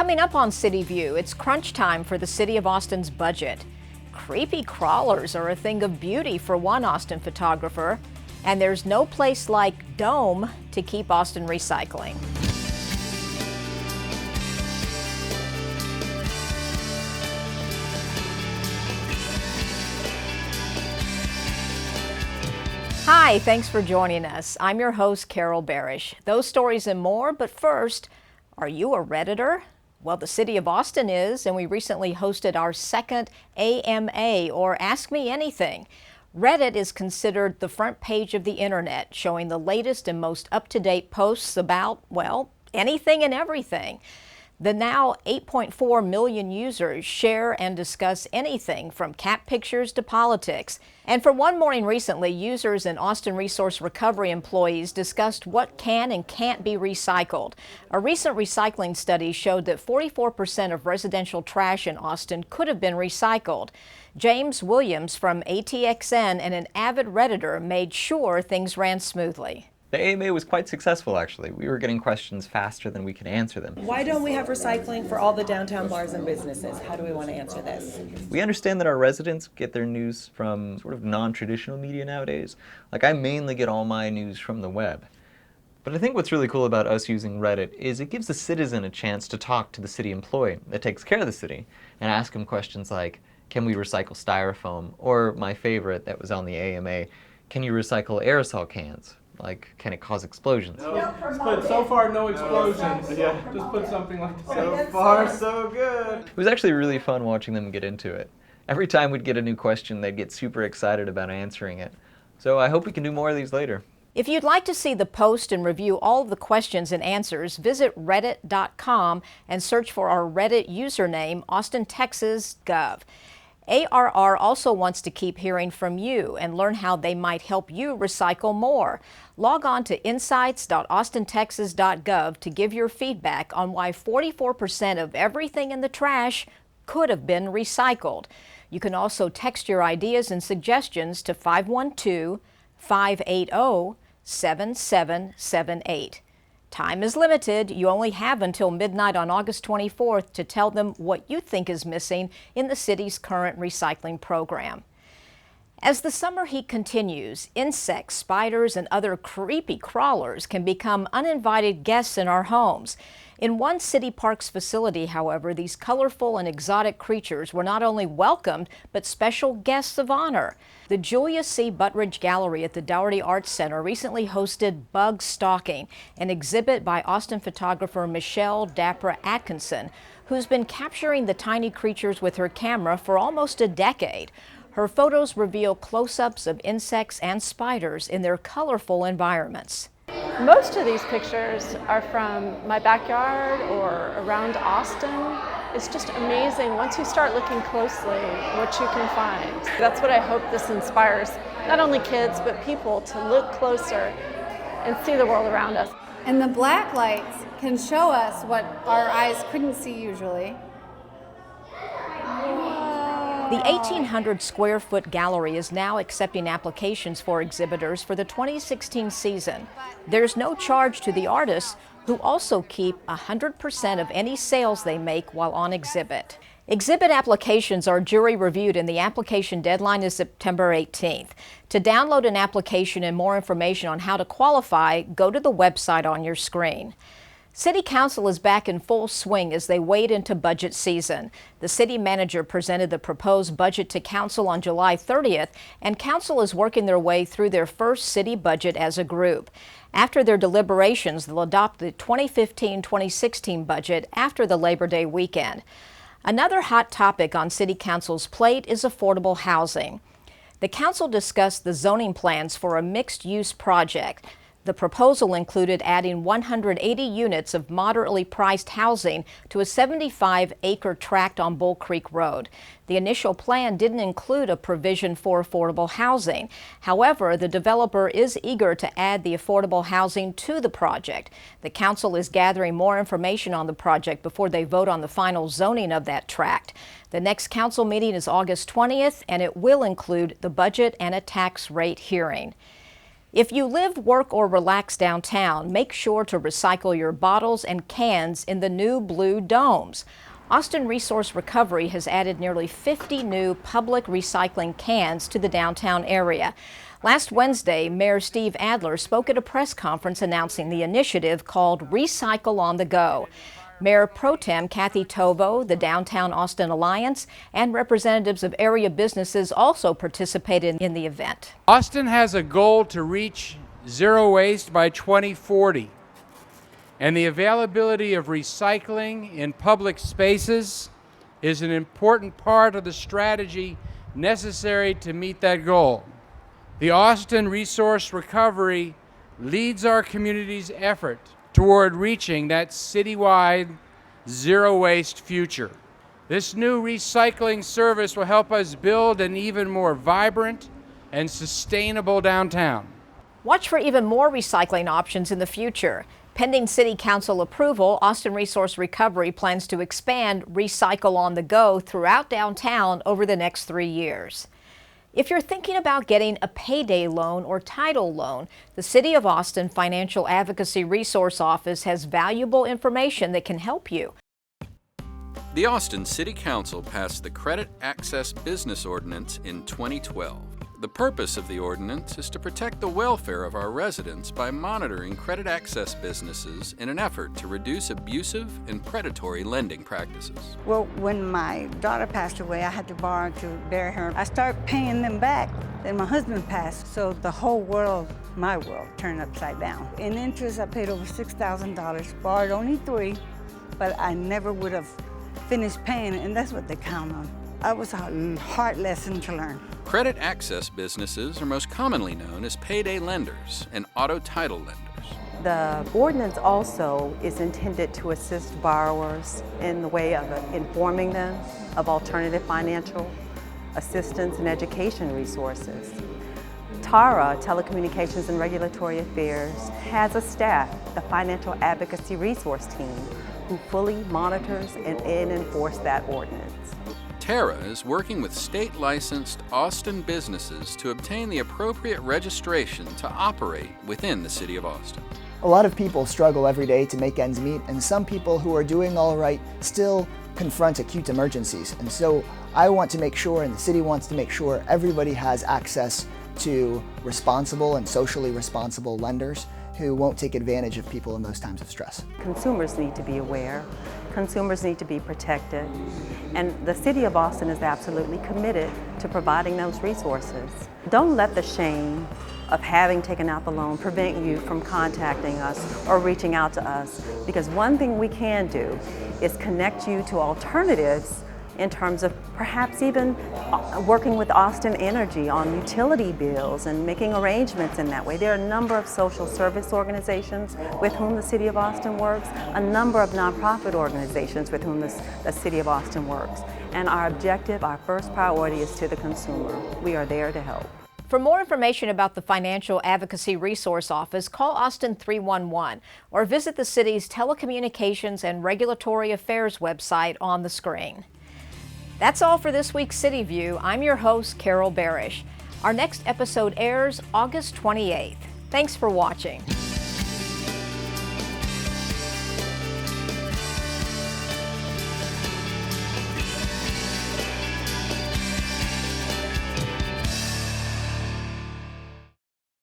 Coming up on CityView, it's crunch time for the City of Austin's budget. Creepy crawlers are a thing of beauty for one Austin photographer, and there's no place like Dome to keep Austin recycling. Hi, thanks for joining us. I'm your host, Carol Barish. Those stories and more, but first, are you a Redditor? Well, the City of Austin is, and we recently hosted our second AMA, or Ask Me Anything. Reddit is considered the front page of the internet, showing the latest and most up-to-date posts about, well, anything and everything. The now 8.4 million users share and discuss anything from cat pictures to politics. And for one morning recently, users and Austin Resource Recovery employees discussed what can and can't be recycled. A recent recycling study showed that 44% of residential trash in Austin could have been recycled. James Williams from ATXN and an avid Redditor made sure things ran smoothly. The AMA was quite successful, actually. We were getting questions faster than we could answer them. Why don't we have recycling for all the downtown bars and businesses? How do we want to answer this? We understand that our residents get their news from sort of non-traditional media nowadays. Like, I mainly get all my news from the web. But I think what's really cool about us using Reddit is it gives the citizen a chance to talk to the city employee that takes care of the city and ask them questions like, can we recycle styrofoam? Or my favorite that was on the AMA, can you recycle aerosol cans? Like, can it cause explosions? No, just put so far no explosions. Yeah, just put something like that. So far, so good. It was actually really fun watching them get into it. Every time we'd get a new question, they'd get super excited about answering it. So I hope we can do more of these later. If you'd like to see the post and review all of the questions and answers, visit reddit.com and search for our Reddit username, AustinTexasGov. ARR also wants to keep hearing from you and learn how they might help you recycle more. Log on to insights.austintexas.gov to give your feedback on why 44% of everything in the trash could have been recycled. You can also text your ideas and suggestions to 512-580-7778. Time is limited. You only have until midnight on August 24th to tell them what you think is missing in the city's current recycling program. As the summer heat continues, insects, spiders, and other creepy crawlers can become uninvited guests in our homes. In one city parks facility, however, these colorful and exotic creatures were not only welcomed, but special guests of honor. The Julia C. Buttridge Gallery at the Dougherty Arts Center recently hosted Bug Stalking, an exhibit by Austin photographer Michelle Dapra Atkinson, who's been capturing the tiny creatures with her camera for almost a decade. Her photos reveal close-ups of insects and spiders in their colorful environments. Most of these pictures are from my backyard or around Austin. It's just amazing once you start looking closely what you can find. That's what I hope this inspires not only kids but people to look closer and see the world around us. And the black lights can show us what our eyes couldn't see usually. The 1,800 square foot gallery is now accepting applications for exhibitors for the 2016 season. There's no charge to the artists, who also keep 100% of any sales they make while on exhibit. Exhibit applications are jury reviewed and the application deadline is September 18th. To download an application and more information on how to qualify, go to the website on your screen. City Council is back in full swing as they wade into budget season. The city manager presented the proposed budget to Council on July 30th, and Council is working their way through their first city budget as a group. After their deliberations, they'll adopt the 2015-2016 budget after the Labor Day weekend. Another hot topic on City Council's plate is affordable housing. The Council discussed the zoning plans for a mixed-use project. The proposal included adding 180 units of moderately priced housing to a 75-acre tract on Bull Creek Road. The initial plan didn't include a provision for affordable housing. However, the developer is eager to add the affordable housing to the project. The council is gathering more information on the project before they vote on the final zoning of that tract. The next council meeting is August 20th, and it will include the budget and a tax rate hearing. If you live, work, or relax downtown, make sure to recycle your bottles and cans in the new blue domes. Austin Resource Recovery has added nearly 50 new public recycling cans to the downtown area. Last Wednesday, Mayor Steve Adler spoke at a press conference announcing the initiative called Recycle on the Go. Mayor Pro Tem Kathy Tovo, the Downtown Austin Alliance, and representatives of area businesses also participated in the event. Austin has a goal to reach zero waste by 2040. And the availability of recycling in public spaces is an important part of the strategy necessary to meet that goal. The Austin Resource Recovery leads our community's effort toward reaching that citywide zero waste future. This new recycling service will help us build an even more vibrant and sustainable downtown. Watch for even more recycling options in the future. Pending City Council approval, Austin Resource Recovery plans to expand Recycle on the Go throughout downtown over the next 3 years. If you're thinking about getting a payday loan or title loan, the City of Austin Financial Advocacy Resource Office has valuable information that can help you. The Austin City Council passed the Credit Access Business Ordinance in 2012. The purpose of the ordinance is to protect the welfare of our residents by monitoring credit access businesses in an effort to reduce abusive and predatory lending practices. Well, when my daughter passed away, I had to borrow to bury her. I started paying them back. Then my husband passed, so the whole world, my world, turned upside down. In interest, I paid over $6,000, borrowed only $3,000, but I never would have finished paying it, and that's what they count on. That was a hard lesson to learn. Credit access businesses are most commonly known as payday lenders and auto title lenders. The ordinance also is intended to assist borrowers in the way of informing them of alternative financial assistance and education resources. TARA, Telecommunications and Regulatory Affairs, has a staff, the Financial Advocacy Resource Team, who fully monitors and enforces that ordinance. TARA is working with state-licensed Austin businesses to obtain the appropriate registration to operate within the City of Austin. A lot of people struggle every day to make ends meet, and some people who are doing all right still confront acute emergencies. And so I want to make sure, and the city wants to make sure, everybody has access to responsible and socially responsible lenders who won't take advantage of people in those times of stress. Consumers need to be aware. Consumers need to be protected. And the City of Austin is absolutely committed to providing those resources. Don't let the shame of having taken out the loan prevent you from contacting us or reaching out to us, because one thing we can do is connect you to alternatives in terms of perhaps even working with Austin Energy on utility bills and making arrangements in that way. There are a number of social service organizations with whom the City of Austin works, a number of nonprofit organizations with whom the City of Austin works. And our objective, our first priority is to the consumer. We are there to help. For more information about the Financial Advocacy Resource Office, call Austin 311 or visit the city's Telecommunications and Regulatory Affairs website on the screen. That's all for this week's City View. I'm your host, Carol Barish. Our next episode airs August 28th. Thanks for watching.